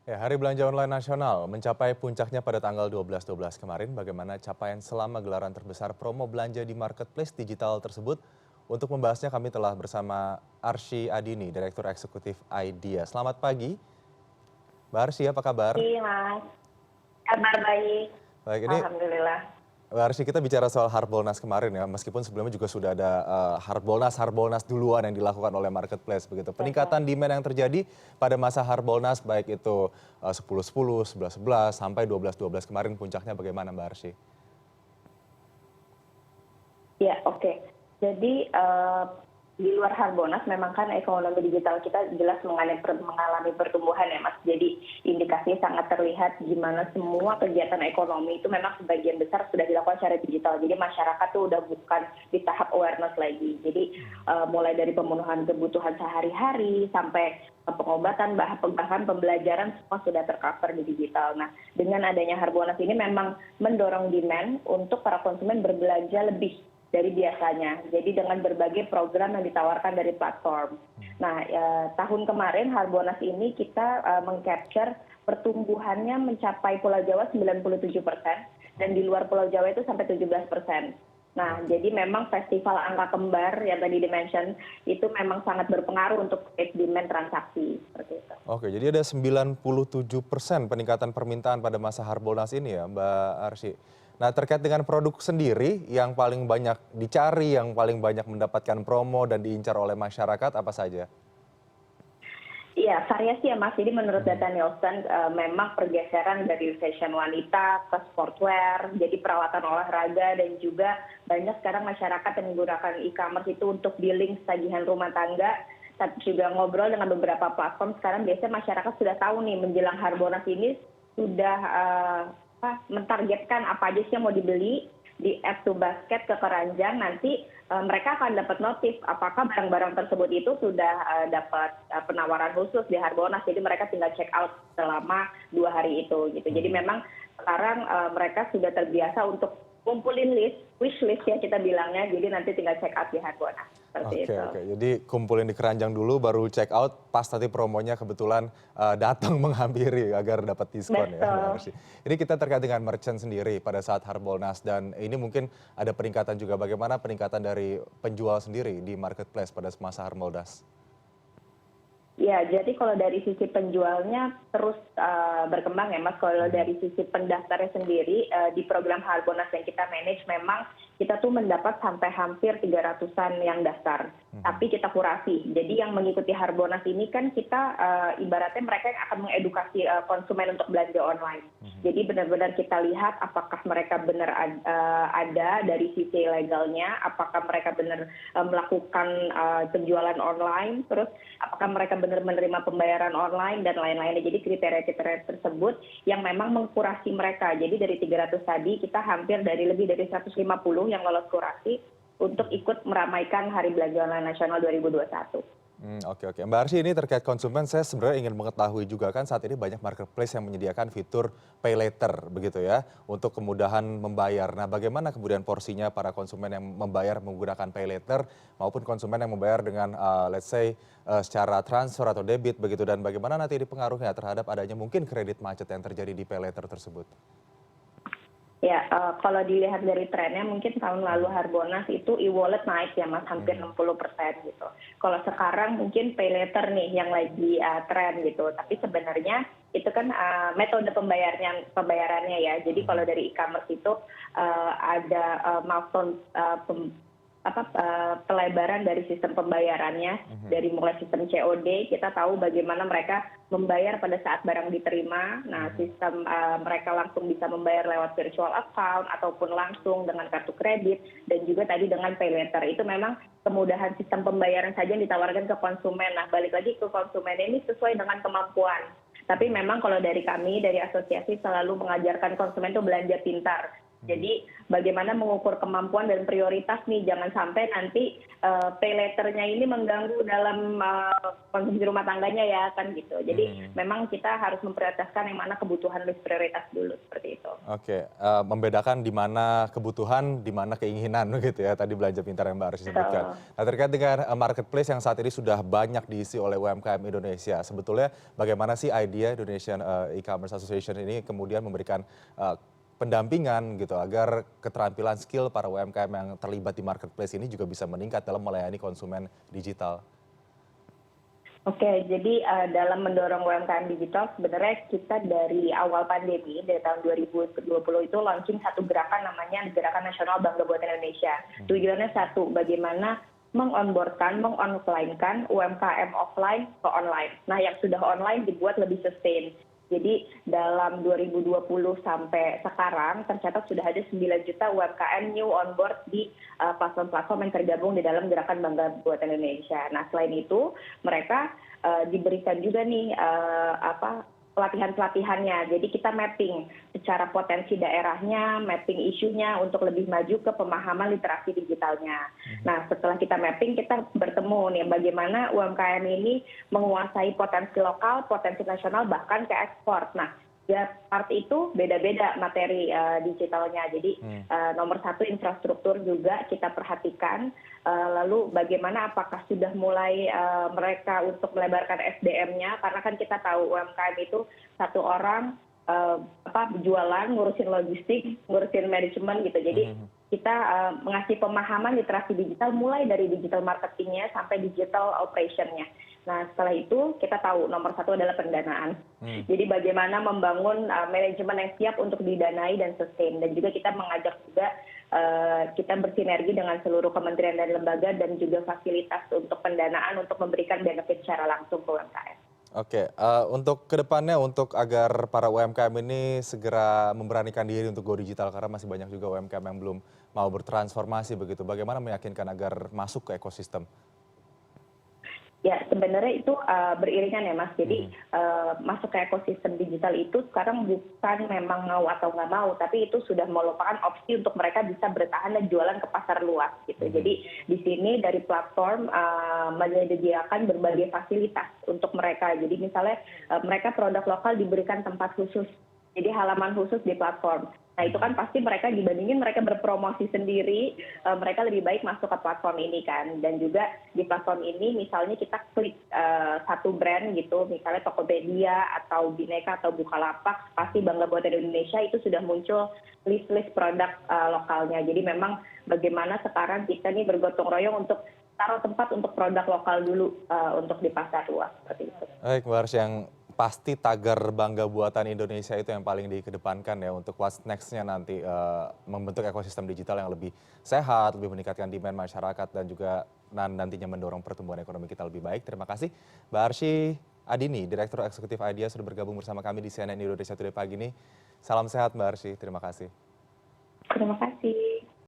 Ya, Hari Belanja Online Nasional mencapai puncaknya pada tanggal 12.12 kemarin. Bagaimana capaian selama gelaran terbesar promo belanja di marketplace digital tersebut? Untuk membahasnya kami telah bersama Arsy Adini, Direktur Eksekutif IDEA. Selamat pagi, Mbak Arsy, apa kabar? Iya Mas, kabar baik, Baik, ini alhamdulillah. Mbak Arsy, kita bicara soal Harbolnas kemarin ya, meskipun sebelumnya juga sudah ada Harbolnas duluan yang dilakukan oleh marketplace begitu. Betul. Peningkatan demand yang terjadi pada masa Harbolnas baik itu 10.10, 11.11 sampai 12.12 kemarin puncaknya bagaimana Mbak Arsy? Ya, oke. Jadi di luar Harbolnas memang kan ekonomi digital kita jelas mengalami pertumbuhan ya Mas. Jadi indikasinya sangat terlihat gimana semua kegiatan ekonomi itu memang sebagian besar sudah dilakukan secara digital. Jadi masyarakat tuh udah bukan di tahap awareness lagi. Jadi mulai dari pemenuhan kebutuhan sehari-hari sampai pengobatan, bahkan pembelajaran semua sudah tercover di digital. Nah, dengan adanya Harbolnas ini memang mendorong demand untuk para konsumen berbelanja lebih dari biasanya. Jadi dengan berbagai program yang ditawarkan dari platform. Nah, tahun kemarin Harbolnas ini kita mengcapture pertumbuhannya mencapai Pulau Jawa 97% dan di luar Pulau Jawa itu sampai 17%. Nah, jadi memang festival angka kembar yang tadi di-mention itu memang sangat berpengaruh untuk demand transaksi seperti itu. Oke, jadi ada 97% peningkatan permintaan pada masa Harbolnas ini ya Mbak Arsy. Nah, terkait dengan produk sendiri yang paling banyak dicari, yang paling banyak mendapatkan promo dan diincar oleh masyarakat apa saja? Iya, variasi ya Mas. Jadi menurut data Nielsen memang pergeseran dari fashion wanita ke sportwear, jadi perawatan olahraga dan juga banyak sekarang masyarakat yang menggunakan e-commerce itu untuk billing tagihan rumah tangga. Tapi juga ngobrol dengan beberapa platform sekarang biasanya masyarakat sudah tahu nih menjelang Harbolnas ini sudah mentargetkan apa aja sih yang mau dibeli di add to basket ke keranjang nanti mereka akan dapat notif apakah barang-barang tersebut itu sudah dapat penawaran khusus di Harbolnas. Jadi mereka tinggal check out selama 2 hari itu gitu. Jadi memang sekarang mereka sudah terbiasa untuk kumpulin list, wish list ya kita bilangnya. Jadi nanti tinggal check out di Harbolnas seperti Oke, itu. oke. Jadi kumpulin di keranjang dulu baru check out pas nanti promonya kebetulan datang menghampiri agar dapat diskon ya Mbak Betul. Arsy. Ini kita terkait dengan merchant sendiri pada saat Harbolnas dan ini mungkin ada peningkatan juga. Bagaimana peningkatan dari penjual sendiri di marketplace pada masa Harbolnas? Ya, jadi kalau dari sisi penjualnya terus berkembang ya Mas. Kalau dari sisi pendaftarnya sendiri di program Harbolnas yang kita manage memang kita tuh mendapat sampai hampir 300-an yang daftar. Tapi kita kurasi. Jadi yang mengikuti Harbolnas ini kan kita ibaratnya mereka yang akan mengedukasi konsumen untuk belanja online. Jadi benar-benar kita lihat apakah mereka benar ada dari sisi legalnya, apakah mereka benar melakukan penjualan online, terus apakah mereka benar menerima pembayaran online dan lain-lainnya. Jadi kriteria-kriteria tersebut yang memang mengkurasi mereka. Jadi dari 300 tadi kita hampir dari lebih dari 150 yang lolos kurasi untuk ikut meramaikan Hari Belanja Online Nasional 2021. Oke, oke. Mbak Arsy, ini terkait konsumen saya sebenarnya ingin mengetahui juga kan saat ini banyak marketplace yang menyediakan fitur pay later begitu ya untuk kemudahan membayar. Nah, bagaimana kemudian porsinya para konsumen yang membayar menggunakan pay later maupun konsumen yang membayar dengan let's say secara transfer atau debit begitu dan bagaimana nanti ini pengaruhnya terhadap adanya mungkin kredit macet yang terjadi di pay later tersebut? Ya, kalau dilihat dari trennya mungkin tahun lalu Harbolnas itu e-wallet naik ya Mas, hampir 60% gitu. Kalau sekarang mungkin pay later nih yang lagi tren gitu. Tapi sebenarnya itu kan metode pembayarannya ya. Jadi kalau dari e-commerce itu ada milestone pelebaran dari sistem pembayarannya dari mulai sistem COD kita tahu bagaimana mereka membayar pada saat barang diterima. Nah, sistem mereka langsung bisa membayar lewat virtual account ataupun langsung dengan kartu kredit dan juga tadi dengan pay later. Itu memang kemudahan sistem pembayaran saja yang ditawarkan ke konsumen. Nah, balik lagi ke konsumen ini sesuai dengan kemampuan. Tapi memang kalau dari kami, dari asosiasi selalu mengajarkan konsumen itu belanja pintar. Jadi bagaimana mengukur kemampuan dan prioritas nih, jangan sampai nanti pay later-nya ini mengganggu dalam konsumsi rumah tangganya ya kan gitu. Jadi memang kita harus memprioritaskan yang mana kebutuhan list prioritas dulu seperti itu. Oke, membedakan di mana kebutuhan, di mana keinginan gitu ya, tadi belanja pintar yang Mbak Arsy sebutkan. Betul. Nah terkait dengan marketplace yang saat ini sudah banyak diisi oleh UMKM Indonesia, sebetulnya bagaimana sih idea Indonesian E-commerce Association ini kemudian memberikan pendampingan gitu agar keterampilan skill para UMKM yang terlibat di marketplace ini juga bisa meningkat dalam melayani konsumen digital? Oke, jadi dalam mendorong UMKM digital sebenarnya kita dari awal pandemi, dari tahun 2020 itu launching satu gerakan namanya Gerakan Nasional Bangga Buatan Indonesia. Tujuannya satu, bagaimana mengonboardkan, mengonline-kan UMKM offline ke online. Nah, yang sudah online dibuat lebih sustain. Jadi dalam 2020 sampai sekarang tercatat sudah ada 9 juta UMKM new on board di platform-platform yang tergabung di dalam Gerakan Bangga Buatan Indonesia. Nah, selain itu mereka diberikan juga nih pelatihan-pelatihannya. Jadi kita mapping secara potensi daerahnya, mapping isunya untuk lebih maju ke pemahaman literasi digitalnya. Nah, setelah kita mapping, kita bertemu nih bagaimana UMKM ini menguasai potensi lokal, potensi nasional, bahkan ke ekspor. Nah, ya part itu beda-beda materi digitalnya. Jadi nomor satu infrastruktur juga kita perhatikan. Lalu bagaimana apakah sudah mulai mereka untuk melebarkan SDM-nya, karena kan kita tahu UMKM itu satu orang jualan, ngurusin logistik, ngurusin manajemen gitu. Jadi kita mengasih pemahaman literasi digital mulai dari digital marketingnya sampai digital operation-nya. Nah, setelah itu kita tahu nomor satu adalah pendanaan. Jadi bagaimana membangun manajemen yang siap untuk didanai dan sustain. Dan juga kita mengajak juga kita bersinergi dengan seluruh kementerian dan lembaga dan juga fasilitas untuk pendanaan untuk memberikan benefit secara langsung ke UMKM. Oke, untuk kedepannya untuk agar para UMKM ini segera memberanikan diri untuk go digital karena masih banyak juga UMKM yang belum mau bertransformasi begitu. Bagaimana meyakinkan agar masuk ke ekosistem? Ya, sebenarnya itu beriringan ya Mas. Jadi masuk ke ekosistem digital itu sekarang bukan memang mau atau nggak mau, tapi itu sudah merupakan opsi untuk mereka bisa bertahan dan jualan ke pasar luas gitu. Jadi di sini dari platform menyediakan berbagai fasilitas untuk mereka. Jadi misalnya mereka produk lokal diberikan tempat khusus, jadi halaman khusus di platform. Nah, itu kan pasti mereka dibandingin mereka berpromosi sendiri, mereka lebih baik masuk ke platform ini kan. Dan juga di platform ini misalnya kita klik satu brand gitu, misalnya Tokopedia atau Bineka atau Bukalapak, pasti Bangga Buatan Indonesia itu sudah muncul list-list produk lokalnya. Jadi memang bagaimana sekarang kita nih bergotong royong untuk taruh tempat untuk produk lokal dulu untuk di pasar luas seperti itu. Baik, Mbak Arsy, yang pasti tagar Bangga Buatan Indonesia itu yang paling dikedepankan ya untuk what's next-nya nanti membentuk ekosistem digital yang lebih sehat, lebih meningkatkan demand masyarakat dan juga nantinya mendorong pertumbuhan ekonomi kita lebih baik. Terima kasih Mbak Arsy Adini, Direktur Eksekutif IDEA sudah bergabung bersama kami di CNN Indonesia Today pagi ini. Salam sehat Mbak Arsy, terima kasih. Terima kasih.